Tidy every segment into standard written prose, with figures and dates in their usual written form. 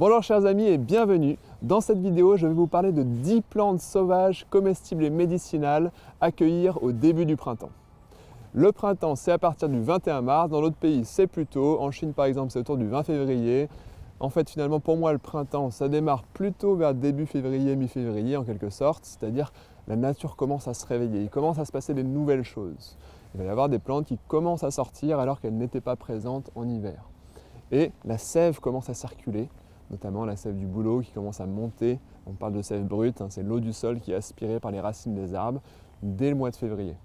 Bonjour chers amis et bienvenue. Dans cette vidéo, je vais vous parler de 10 plantes sauvages comestibles et médicinales à cueillir au début du printemps. Le printemps, c'est à partir du 21 mars. Dans d'autres pays, c'est plus tôt. En Chine, par exemple, c'est autour du 20 février. En fait, finalement, pour moi, le printemps, ça démarre plutôt vers début février, mi-février, en quelque sorte. C'est-à-dire, la nature commence à se réveiller. Il commence à se passer des nouvelles choses. Il va y avoir des plantes qui commencent à sortir alors qu'elles n'étaient pas présentes en hiver. Et la sève commence à circuler, notamment la sève du bouleau qui commence à monter. On parle de sève brute, c'est l'eau du sol qui est aspirée par les racines des arbres dès le mois de février.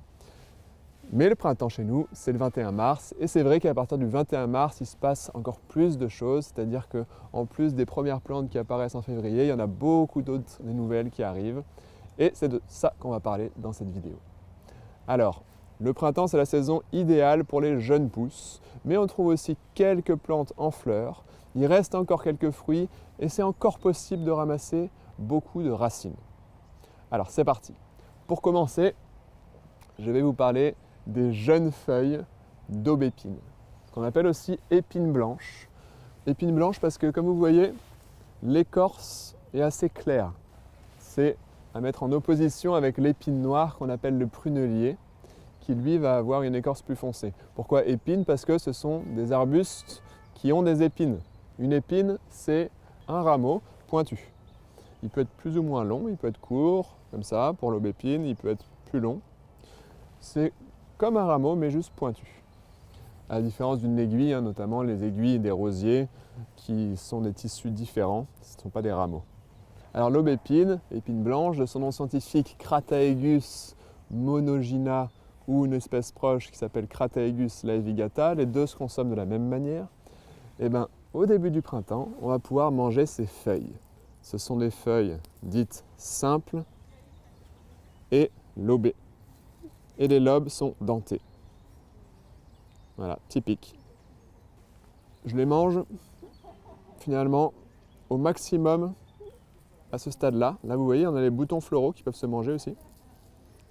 Mais le printemps chez nous, c'est le 21 mars, et c'est vrai qu'à partir du 21 mars, il se passe encore plus de choses, c'est-à-dire qu'en plus des premières plantes qui apparaissent en février, il y en a beaucoup d'autres, des nouvelles qui arrivent, et c'est de ça qu'on va parler dans cette vidéo. Alors, le printemps, c'est la saison idéale pour les jeunes pousses, mais on trouve aussi quelques plantes en fleurs, il reste encore quelques fruits, et c'est encore possible de ramasser beaucoup de racines. Alors, c'est parti. Pour commencer, je vais vous parler des jeunes feuilles d'aubépine, qu'on appelle aussi épine blanche. Épine blanche parce que, comme vous voyez, l'écorce est assez claire. C'est à mettre en opposition avec l'épine noire qu'on appelle le prunelier, qui lui va avoir une écorce plus foncée. Pourquoi épine? Parce que ce sont des arbustes qui ont des épines. Une épine, c'est un rameau pointu. Il peut être plus ou moins long, il peut être court, comme ça, pour l'aubépine, il peut être plus long. C'est comme un rameau, mais juste pointu. À la différence d'une aiguille, notamment les aiguilles des rosiers, qui sont des tissus différents, ce ne sont pas des rameaux. Alors l'aubépine, épine blanche, de son nom scientifique Crataegus monogyna, ou une espèce proche qui s'appelle Crataegus laevigata, les deux se consomment de la même manière. Et bien, au début du printemps, on va pouvoir manger ces feuilles. Ce sont des feuilles dites simples et lobées. Et les lobes sont dentés. Voilà, typique. Je les mange finalement au maximum à ce stade-là. Là, vous voyez, on a les boutons floraux qui peuvent se manger aussi.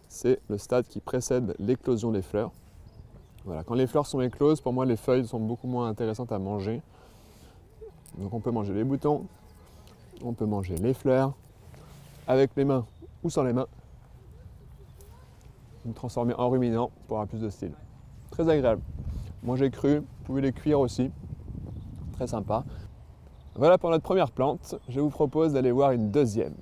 C'est le stade qui précède l'éclosion des fleurs. Voilà, quand les fleurs sont écloses, pour moi, les feuilles sont beaucoup moins intéressantes à manger. Donc on peut manger les boutons, on peut manger les fleurs, avec les mains ou sans les mains. Vous transformer en ruminant pour avoir plus de style. Très agréable. Manger cru, vous pouvez les cuire aussi. Très sympa. Voilà pour notre première plante. Je vous propose d'aller voir une deuxième.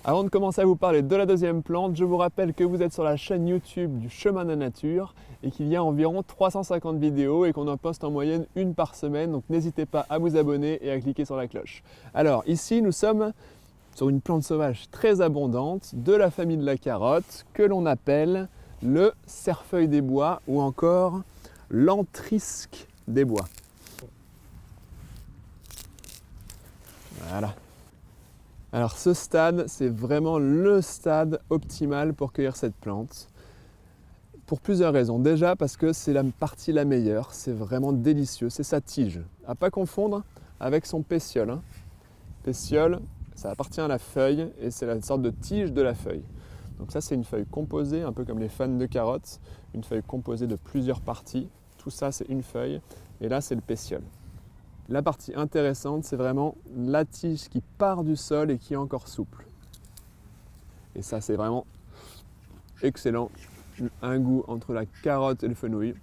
Avant de commencer à vous parler de la deuxième plante, je vous rappelle que vous êtes sur la chaîne YouTube du Chemin de la Nature et qu'il y a environ 350 vidéos et qu'on en poste en moyenne une par semaine. Donc n'hésitez pas à vous abonner et à cliquer sur la cloche. Alors ici, nous sommes sur une plante sauvage très abondante de la famille de la carotte que l'on appelle le cerfeuil des bois ou encore l'entrisque des bois. Voilà. Alors ce stade, c'est vraiment le stade optimal pour cueillir cette plante. Pour plusieurs raisons. Déjà parce que c'est la partie la meilleure, c'est vraiment délicieux, c'est sa tige. À ne pas confondre avec son pétiole. Pétiole, ça appartient à la feuille et c'est la sorte de tige de la feuille. Donc ça, c'est une feuille composée, un peu comme les fans de carottes, une feuille composée de plusieurs parties. Tout ça, c'est une feuille et là, c'est le pétiole. La partie intéressante, c'est vraiment la tige qui part du sol et qui est encore souple. Et ça, c'est vraiment excellent. Un goût entre la carotte et le fenouil.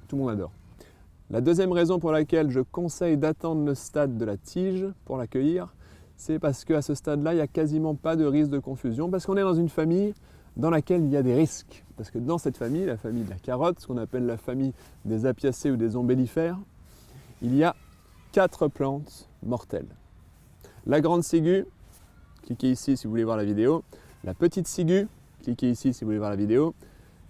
Tout le monde adore. La deuxième raison pour laquelle je conseille d'attendre le stade de la tige pour la cueillir, c'est parce qu'à ce stade-là, il n'y a quasiment pas de risque de confusion, parce qu'on est dans une famille dans laquelle il y a des risques. Parce que dans cette famille, la famille de la carotte, ce qu'on appelle la famille des apiacées ou des ombellifères, il y a 4 plantes mortelles. La grande ciguë, cliquez ici si vous voulez voir la vidéo. La petite ciguë, cliquez ici si vous voulez voir la vidéo.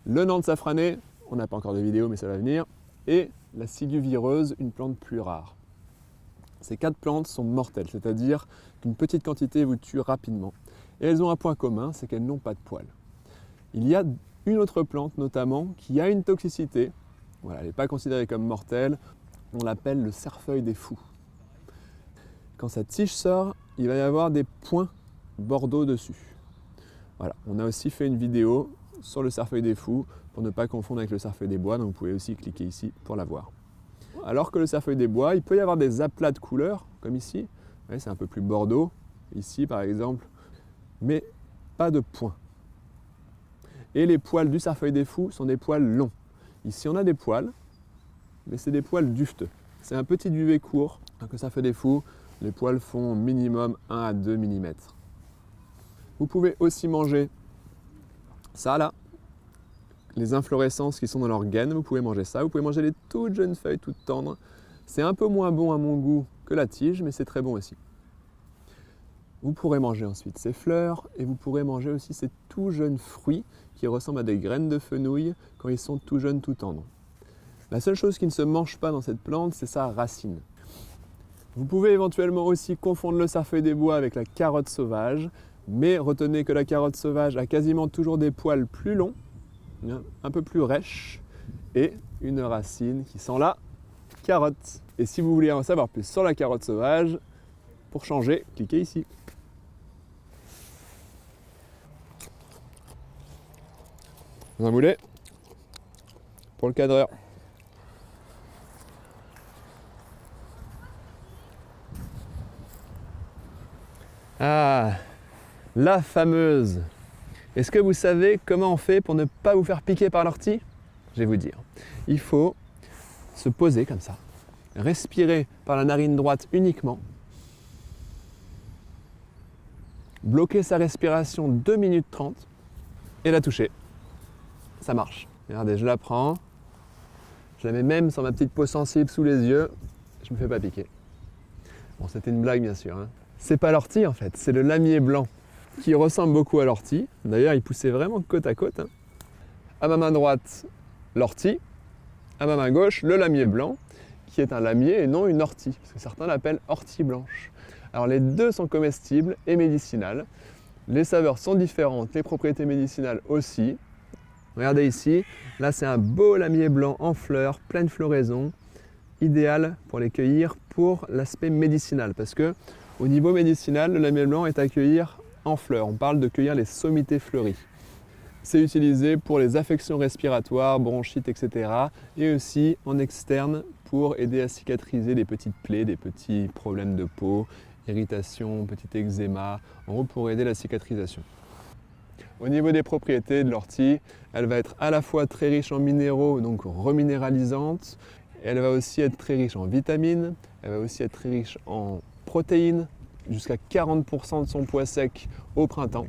Le Nantes safrané, on n'a pas encore de vidéo mais ça va venir. Et la ciguë vireuse, une plante plus rare. Ces 4 plantes sont mortelles, c'est-à-dire qu'une petite quantité vous tue rapidement. Et elles ont un point commun, c'est qu'elles n'ont pas de poils. Il y a une autre plante notamment qui a une toxicité. Voilà, elle n'est pas considérée comme mortelle. On l'appelle le cerfeuil des fous. Quand sa tige sort, il va y avoir des points bordeaux dessus. Voilà, on a aussi fait une vidéo sur le cerfeuil des fous pour ne pas confondre avec le cerfeuil des bois, donc vous pouvez aussi cliquer ici pour la voir. Alors que le cerfeuil des bois, il peut y avoir des aplats de couleurs, comme ici. Ouais, c'est un peu plus bordeaux, ici par exemple, mais pas de points. Et les poils du cerfeuil des fous sont des poils longs. Ici on a des poils, mais c'est des poils duveteux. C'est un petit duvet court, donc le cerfeuil des fous, les poils font minimum 1 à 2 mm. Vous pouvez aussi manger ça là, les inflorescences qui sont dans leurs gaines, vous pouvez manger ça. Vous pouvez manger les toutes jeunes feuilles, toutes tendres. C'est un peu moins bon à mon goût que la tige, mais c'est très bon aussi. Vous pourrez manger ensuite ces fleurs et vous pourrez manger aussi ces tout jeunes fruits qui ressemblent à des graines de fenouil quand ils sont tout jeunes, tout tendres. La seule chose qui ne se mange pas dans cette plante, c'est sa racine. Vous pouvez éventuellement aussi confondre le cerfeuil des bois avec la carotte sauvage, mais retenez que la carotte sauvage a quasiment toujours des poils plus longs, un peu plus rêches, et une racine qui sent la carotte. Et si vous voulez en savoir plus sur la carotte sauvage, pour changer, cliquez ici. Vous en voulez? Pour le cadreur. Ah, la fameuse. Est-ce que vous savez comment on fait pour ne pas vous faire piquer par l'ortie? Je vais vous dire. Il faut se poser comme ça, respirer par la narine droite uniquement, bloquer sa respiration 2 minutes 30 et la toucher. Ça marche. Regardez, je la prends, je la mets même sur ma petite peau sensible sous les yeux, je ne me fais pas piquer. Bon, c'était une blague bien sûr, hein. C'est pas l'ortie en fait, c'est le lamier blanc qui ressemble beaucoup à l'ortie. D'ailleurs, il poussait vraiment côte à côte, hein. À ma main droite, l'ortie. À ma main gauche, le lamier blanc, qui est un lamier et non une ortie, parce que certains l'appellent ortie blanche. Alors les deux sont comestibles et médicinales. Les saveurs sont différentes, les propriétés médicinales aussi. Regardez ici, là c'est un beau lamier blanc en fleurs, pleine floraison, idéal pour les cueillir pour l'aspect médicinal, parce que au niveau médicinal, le lamier blanc est à cueillir en fleurs. On parle de cueillir les sommités fleuries. C'est utilisé pour les affections respiratoires, bronchites, etc. Et aussi en externe pour aider à cicatriser des petites plaies, des petits problèmes de peau, irritation, petit eczéma, en gros pour aider la cicatrisation. Au niveau des propriétés de l'ortie, elle va être à la fois très riche en minéraux, donc reminéralisante, elle va aussi être très riche en vitamines, elle va aussi être très riche en protéines, jusqu'à 40% de son poids sec au printemps.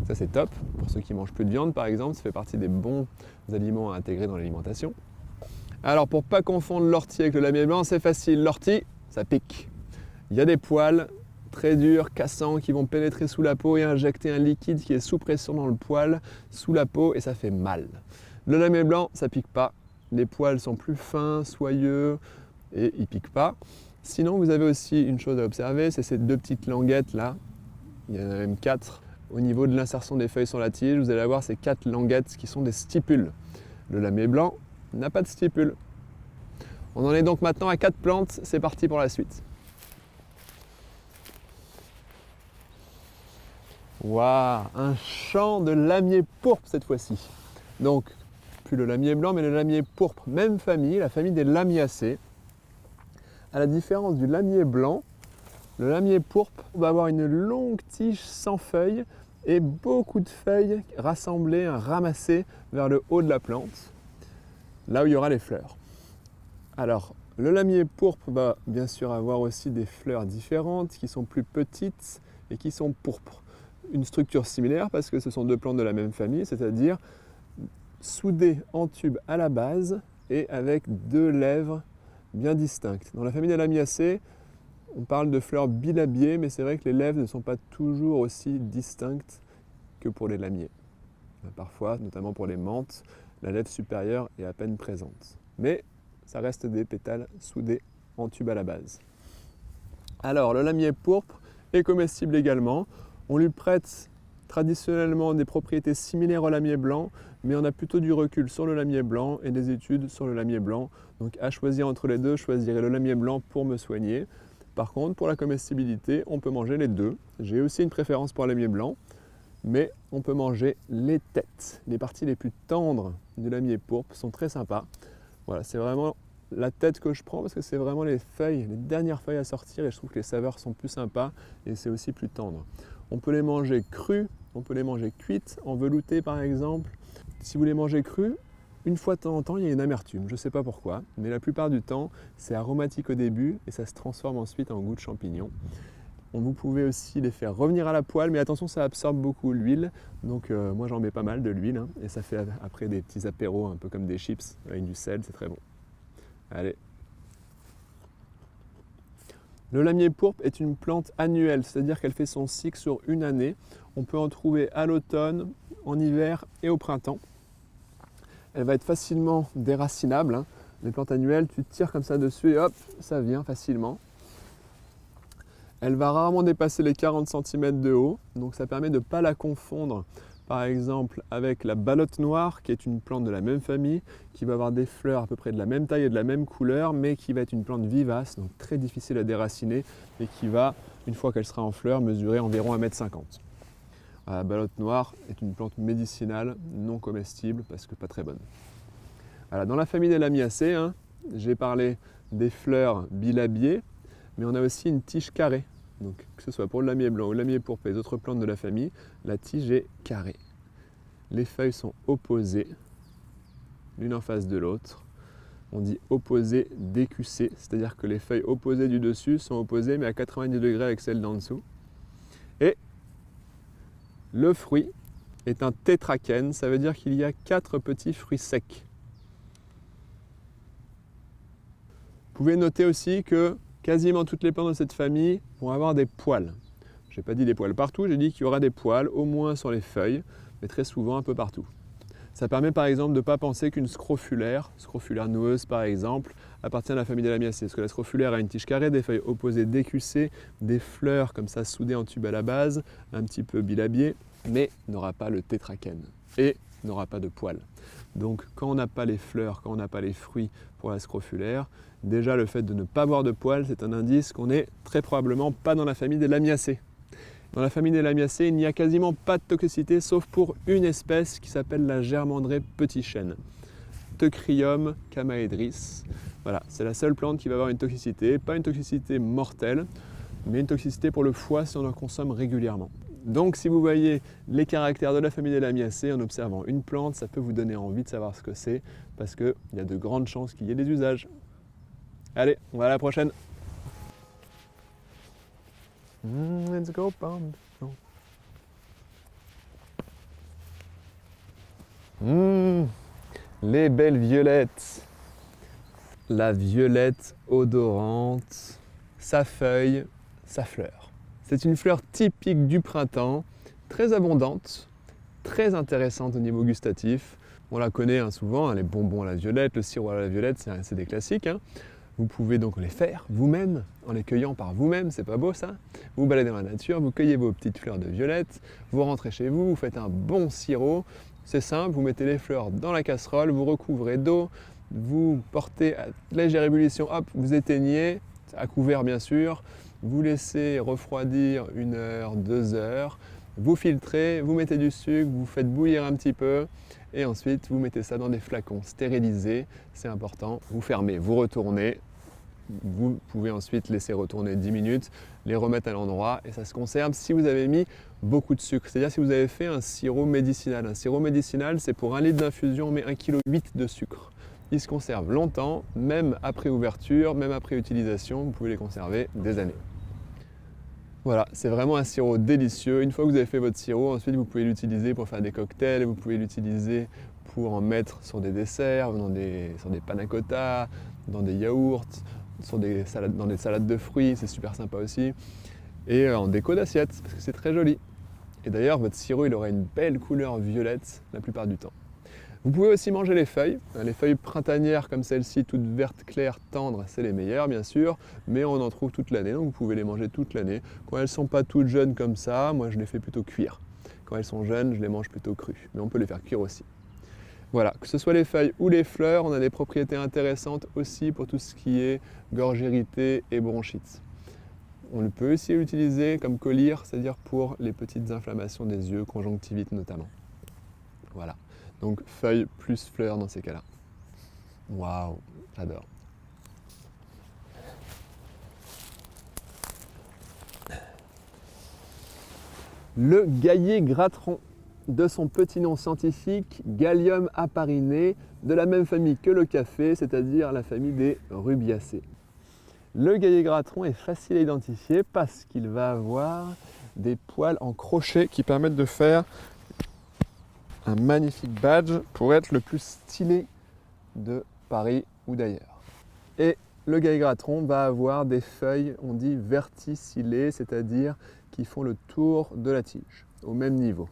Ça c'est top, pour ceux qui mangent plus de viande par exemple, ça fait partie des bons aliments à intégrer dans l'alimentation. Alors pour ne pas confondre l'ortie avec le lamier blanc, c'est facile, l'ortie, ça pique. Il y a des poils très durs, cassants, qui vont pénétrer sous la peau et injecter un liquide qui est sous pression dans le poil, sous la peau, et ça fait mal. Le lamier blanc, ça pique pas. Les poils sont plus fins, soyeux, et ils piquent pas. Sinon, vous avez aussi une chose à observer, c'est ces deux petites languettes là. Il y en a même 4. Au niveau de l'insertion des feuilles sur la tige, vous allez avoir ces 4 languettes qui sont des stipules. Le lamier blanc n'a pas de stipules. On en est donc maintenant à 4 plantes, c'est parti pour la suite. Waouh, un champ de lamier pourpre cette fois-ci. Donc, plus le lamier blanc, mais le lamier pourpre, même famille, la famille des lamiacées. À la différence du lamier blanc, le lamier pourpre va avoir une longue tige sans feuilles et beaucoup de feuilles rassemblées, ramassées vers le haut de la plante, là où il y aura les fleurs. Alors, le lamier pourpre va bien sûr avoir aussi des fleurs différentes qui sont plus petites et qui sont pourpres. Une structure similaire parce que ce sont deux plantes de la même famille, c'est-à-dire soudées en tube à la base et avec deux lèvres bien distinctes. Dans la famille des lamiacées, on parle de fleurs bilabiées, mais c'est vrai que les lèvres ne sont pas toujours aussi distinctes que pour les lamiers. Parfois, notamment pour les menthes, la lèvre supérieure est à peine présente. Mais ça reste des pétales soudés en tube à la base. Alors, le lamier pourpre est comestible également. On lui prête traditionnellement des propriétés similaires au lamier blanc, mais on a plutôt du recul sur le lamier blanc et des études sur le lamier blanc. Donc à choisir entre les deux, je choisirai le lamier blanc pour me soigner. Par contre, pour la comestibilité, on peut manger les deux. J'ai aussi une préférence pour le lamier blanc, mais on peut manger les têtes. Les parties les plus tendres du lamier pourpre sont très sympas. Voilà, c'est vraiment la tête que je prends parce que c'est vraiment les feuilles, les dernières feuilles à sortir et je trouve que les saveurs sont plus sympas et c'est aussi plus tendre. On peut les manger crues, on peut les manger cuites, en velouté par exemple. Si vous les mangez crues, une fois de temps en temps, il y a une amertume, je ne sais pas pourquoi, mais la plupart du temps, c'est aromatique au début et ça se transforme ensuite en goût de champignon. Vous pouvez aussi les faire revenir à la poêle, mais attention, ça absorbe beaucoup l'huile. Donc moi j'en mets pas mal de l'huile hein, et ça fait après des petits apéros un peu comme des chips avec du sel, c'est très bon. Allez. Le lamier pourpre est une plante annuelle, c'est-à-dire qu'elle fait son cycle sur une année. On peut en trouver à l'automne, en hiver et au printemps. Elle va être facilement déracinable. Hein. Les plantes annuelles, tu tires comme ça dessus et hop, ça vient facilement. Elle va rarement dépasser les 40 cm de haut, donc ça permet de ne pas la confondre par exemple avec la ballotte noire qui est une plante de la même famille, qui va avoir des fleurs à peu près de la même taille et de la même couleur, mais qui va être une plante vivace, donc très difficile à déraciner et qui va, une fois qu'elle sera en fleurs, mesurer environ 1,50 m. La ballotte noire est une plante médicinale, non comestible parce que pas très bonne. Voilà, dans la famille des lamiacées, hein, j'ai parlé des fleurs bilabiées, mais on a aussi une tige carrée. Donc, que ce soit pour le lamier blanc ou le lamier pourpre et les autres plantes de la famille, la tige est carrée. Les feuilles sont opposées, l'une en face de l'autre. On dit opposées décussées, c'est-à-dire que les feuilles opposées du dessus sont opposées mais à 90 degrés avec celles d'en dessous. Et le fruit est un tétrakène, ça veut dire qu'il y a 4 petits fruits secs. Vous pouvez noter aussi que quasiment toutes les plantes de cette famille vont avoir des poils. Je n'ai pas dit des poils partout, j'ai dit qu'il y aura des poils, au moins sur les feuilles, mais très souvent un peu partout. Ça permet par exemple de ne pas penser qu'une scrofulaire noueuse par exemple, appartient à la famille des lamiacées. Parce que la scrofulaire a une tige carrée, des feuilles opposées décussées, des fleurs comme ça soudées en tube à la base, un petit peu bilabiées, mais n'aura pas le tétrakène et n'aura pas de poils. Donc quand on n'a pas les fleurs, quand on n'a pas les fruits pour la scrofulaire, déjà le fait de ne pas avoir de poils, c'est un indice qu'on n'est très probablement pas dans la famille des lamiacées. Dans la famille des lamiacées, il n'y a quasiment pas de toxicité sauf pour une espèce qui s'appelle la germandrée petit chêne, Teucrium chamaedris. Voilà, c'est la seule plante qui va avoir une toxicité, pas une toxicité mortelle, mais une toxicité pour le foie si on en consomme régulièrement. Donc si vous voyez les caractères de la famille des lamiacées en observant une plante, ça peut vous donner envie de savoir ce que c'est, parce qu'il y a de grandes chances qu'il y ait des usages. Allez, on va à la prochaine. Let's go, pound. Les belles violettes. La violette odorante, sa feuille, sa fleur. C'est une fleur typique du printemps, très abondante, très intéressante au niveau gustatif. On la connaît hein, souvent, hein, les bonbons à la violette, le sirop à la violette, c'est des classiques. Hein. Vous pouvez donc les faire vous-même, en les cueillant par vous-même, c'est pas beau ça? Vous baladez dans la nature, vous cueillez vos petites fleurs de violette, vous rentrez chez vous, vous faites un bon sirop. C'est simple, vous mettez les fleurs dans la casserole, vous recouvrez d'eau, vous portez à légère ébullition, hop, vous éteignez, à couvert bien sûr, vous laissez refroidir 1 heure, 2 heures, vous filtrez, vous mettez du sucre, vous faites bouillir un petit peu et ensuite vous mettez ça dans des flacons stérilisés, c'est important, vous fermez, vous retournez, vous pouvez ensuite laisser retourner 10 minutes, les remettre à l'endroit et ça se conserve si vous avez mis beaucoup de sucre. C'est-à-dire si vous avez fait un sirop médicinal. Un sirop médicinal, c'est pour 1 litre d'infusion, on met 1,8 kg de sucre. Ils se conservent longtemps, même après ouverture, même après utilisation, vous pouvez les conserver des années. Voilà, c'est vraiment un sirop délicieux. Une fois que vous avez fait votre sirop, ensuite vous pouvez l'utiliser pour faire des cocktails, vous pouvez l'utiliser pour en mettre sur des desserts, sur des panna cotta, dans des yaourts, dans des salades de fruits, c'est super sympa aussi. Et en déco d'assiette, parce que c'est très joli. Et d'ailleurs, votre sirop, il aura une belle couleur violette la plupart du temps. Vous pouvez aussi manger les feuilles printanières comme celle-ci, toutes vertes, claires, tendres, c'est les meilleures bien sûr, mais on en trouve toute l'année, donc vous pouvez les manger toute l'année. Quand elles ne sont pas toutes jeunes comme ça, moi je les fais plutôt cuire. Quand elles sont jeunes, je les mange plutôt crues, mais on peut les faire cuire aussi. Voilà, que ce soit les feuilles ou les fleurs, on a des propriétés intéressantes aussi pour tout ce qui est gorge irritée et bronchite. On peut aussi l'utiliser comme collyre, c'est-à-dire pour les petites inflammations des yeux, conjonctivite notamment. Voilà, donc feuilles plus fleurs dans ces cas-là. Waouh, j'adore. Le gaillet gratteron, de son petit nom scientifique, Galium apariné, de la même famille que le café, c'est-à-dire la famille des rubiacées. Le gaillet gratteron est facile à identifier parce qu'il va avoir des poils en crochet qui permettent de faire un magnifique badge pour être le plus stylé de Paris ou d'ailleurs. Et le gaillet gratteron va avoir des feuilles, on dit verticillées, c'est-à-dire qui font le tour de la tige, au même niveau.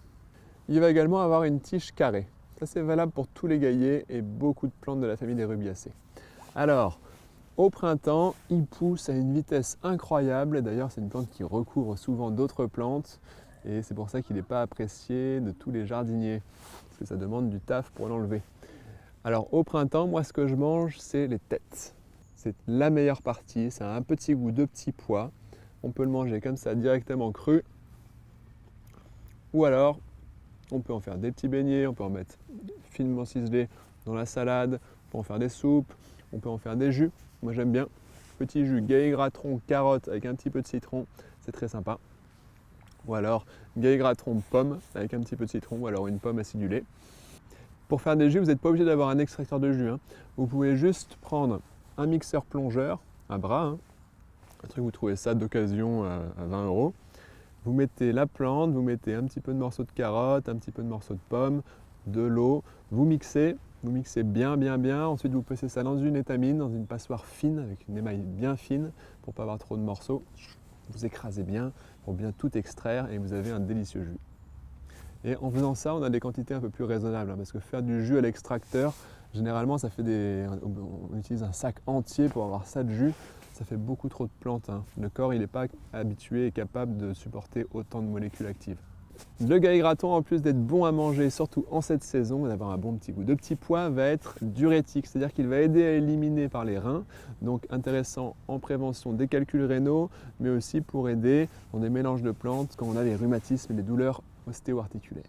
Il va également avoir une tige carrée. Ça c'est valable pour tous les gaillets et beaucoup de plantes de la famille des rubiacées. Alors, au printemps, il pousse à une vitesse incroyable. D'ailleurs, c'est une plante qui recouvre souvent d'autres plantes et c'est pour ça qu'il n'est pas apprécié de tous les jardiniers, parce que ça demande du taf pour l'enlever. Alors au printemps, moi ce que je mange, c'est les têtes. C'est la meilleure partie, ça a un petit goût de petit pois. On peut le manger comme ça directement cru. Ou alors, on peut en faire des petits beignets, on peut en mettre finement ciselés dans la salade, on peut en faire des soupes, on peut en faire des jus. Moi j'aime bien. Petit jus gaillet gratteron carotte avec un petit peu de citron, c'est très sympa. Ou alors gaillet gratteron pomme avec un petit peu de citron, ou alors une pomme acidulée. Pour faire des jus, vous n'êtes pas obligé d'avoir un extracteur de jus. Vous pouvez juste prendre un mixeur plongeur à bras, un truc vous trouvez ça d'occasion à 20 €. Vous mettez la plante, vous mettez un petit peu de morceaux de carotte, un petit peu de morceaux de pomme, de l'eau, vous mixez bien, ensuite vous placez ça dans une étamine, dans une passoire fine, avec une émaille bien fine, pour ne pas avoir trop de morceaux. Vous écrasez bien, pour bien tout extraire, et vous avez un délicieux jus. Et en faisant ça, on a des quantités un peu plus raisonnables, parce que faire du jus à l'extracteur, généralement ça fait on utilise un sac entier pour avoir ça de jus, ça fait beaucoup trop de plantes. Le corps il n'est pas habitué et capable de supporter autant de molécules actives. Le gaillet gratteron, en plus d'être bon à manger, surtout en cette saison, d'avoir un bon petit goût de petit pois, va être diurétique, c'est-à-dire qu'il va aider à éliminer par les reins, donc intéressant en prévention des calculs rénaux, mais aussi pour aider dans des mélanges de plantes quand on a les rhumatismes et les douleurs ostéo-articulaires.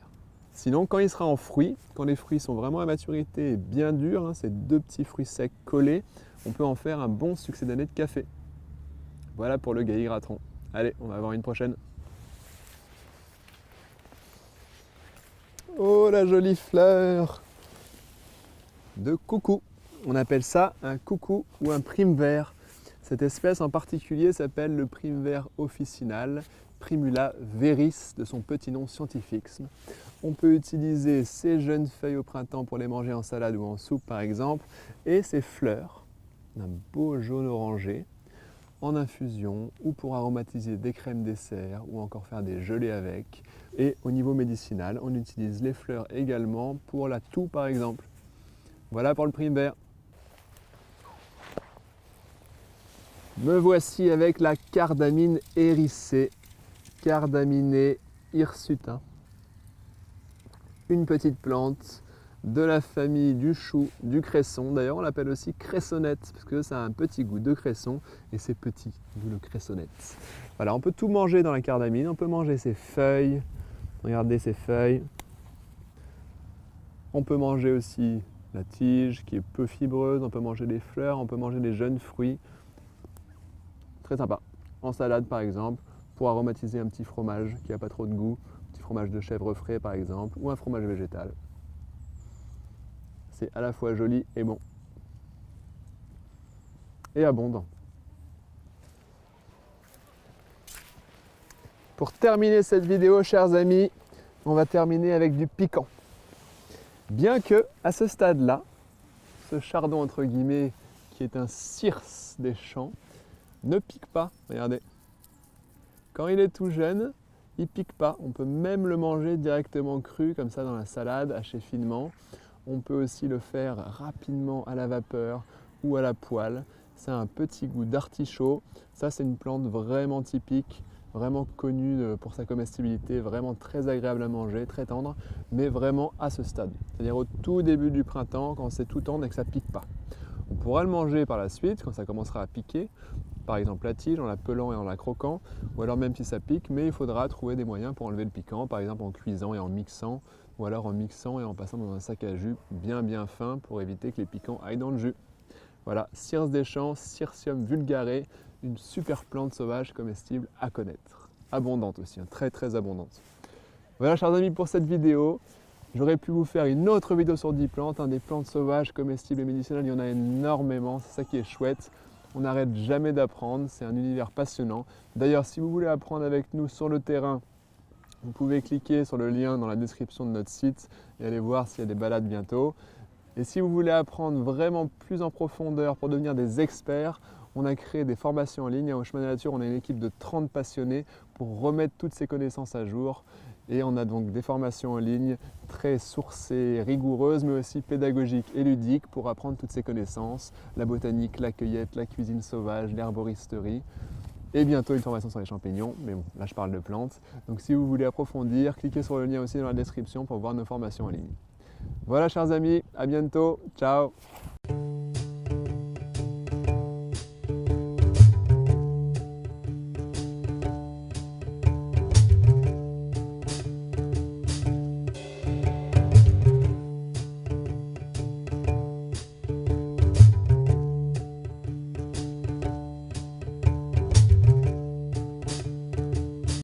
Sinon, quand il sera en fruits, quand les fruits sont vraiment à maturité et bien durs, ces deux petits fruits secs collés, on peut en faire un bon succès d'année de café. Voilà pour le gaillet gratteron. Allez, on va voir une prochaine. Oh la jolie fleur de coucou. On appelle ça un coucou ou un prime vert. Cette espèce en particulier s'appelle le prime vert officinal, Primula veris de son petit nom scientifique. On peut utiliser ces jeunes feuilles au printemps pour les manger en salade ou en soupe par exemple, et ces fleurs d'un beau jaune orangé en infusion ou pour aromatiser des crèmes dessert ou encore faire des gelées avec. Et au niveau médicinal, on utilise les fleurs également pour la toux par exemple. Voilà pour le prime vert. Me voici avec la cardamine hérissée, Cardaminea hirsuta. Une petite plante de la famille du chou, du cresson. D'ailleurs, on l'appelle aussi cressonnette parce que ça a un petit goût de cresson et c'est petit, d'où le cressonnette. Voilà, on peut tout manger dans la cardamine. On peut manger ses feuilles. Regardez ces feuilles. On peut manger aussi la tige qui est peu fibreuse. On peut manger les fleurs. On peut manger les jeunes fruits. Très sympa. En salade par exemple, pour aromatiser un petit fromage qui n'a pas trop de goût. Un petit fromage de chèvre frais par exemple, ou un fromage végétal. C'est à la fois joli et bon. Et abondant. Pour terminer cette vidéo, chers amis, on va terminer avec du piquant. Bien que, à ce stade-là, ce chardon entre guillemets, qui est un circe des champs, ne pique pas. Regardez. Quand il est tout jeune, il pique pas. On peut même le manger directement cru, comme ça dans la salade, haché finement. On peut aussi le faire rapidement à la vapeur ou à la poêle. Ça a un petit goût d'artichaut. Ça, c'est une plante vraiment typique, vraiment connue pour sa comestibilité, vraiment très agréable à manger, très tendre, mais vraiment à ce stade. C'est-à-dire au tout début du printemps, quand c'est tout tendre et que ça ne pique pas. On pourra le manger par la suite, quand ça commencera à piquer, par exemple la tige, en la pelant et en la croquant, ou alors même si ça pique, mais il faudra trouver des moyens pour enlever le piquant, par exemple en cuisant et en mixant, ou alors en mixant et en passant dans un sac à jus bien fin pour éviter que les piquants aillent dans le jus. Voilà, circe des champs, Cirsium vulgare, une super plante sauvage comestible à connaître. Abondante aussi, très abondante. Voilà chers amis pour cette vidéo. J'aurais pu vous faire une autre vidéo sur 10 plantes, des plantes sauvages, comestibles et médicinales, il y en a énormément, c'est ça qui est chouette. On n'arrête jamais d'apprendre, c'est un univers passionnant. D'ailleurs, si vous voulez apprendre avec nous sur le terrain, vous pouvez cliquer sur le lien dans la description de notre site et aller voir s'il y a des balades bientôt. Et si vous voulez apprendre vraiment plus en profondeur pour devenir des experts, on a créé des formations en ligne. Au Chemin de la Nature, on a une équipe de 30 passionnés pour remettre toutes ces connaissances à jour. Et on a donc des formations en ligne très sourcées, rigoureuses, mais aussi pédagogiques et ludiques pour apprendre toutes ces connaissances, la botanique, la cueillette, la cuisine sauvage, l'herboristerie. Et bientôt une formation sur les champignons, mais bon, là je parle de plantes. Donc si vous voulez approfondir, cliquez sur le lien aussi dans la description pour voir nos formations en ligne. Voilà chers amis, à bientôt, ciao!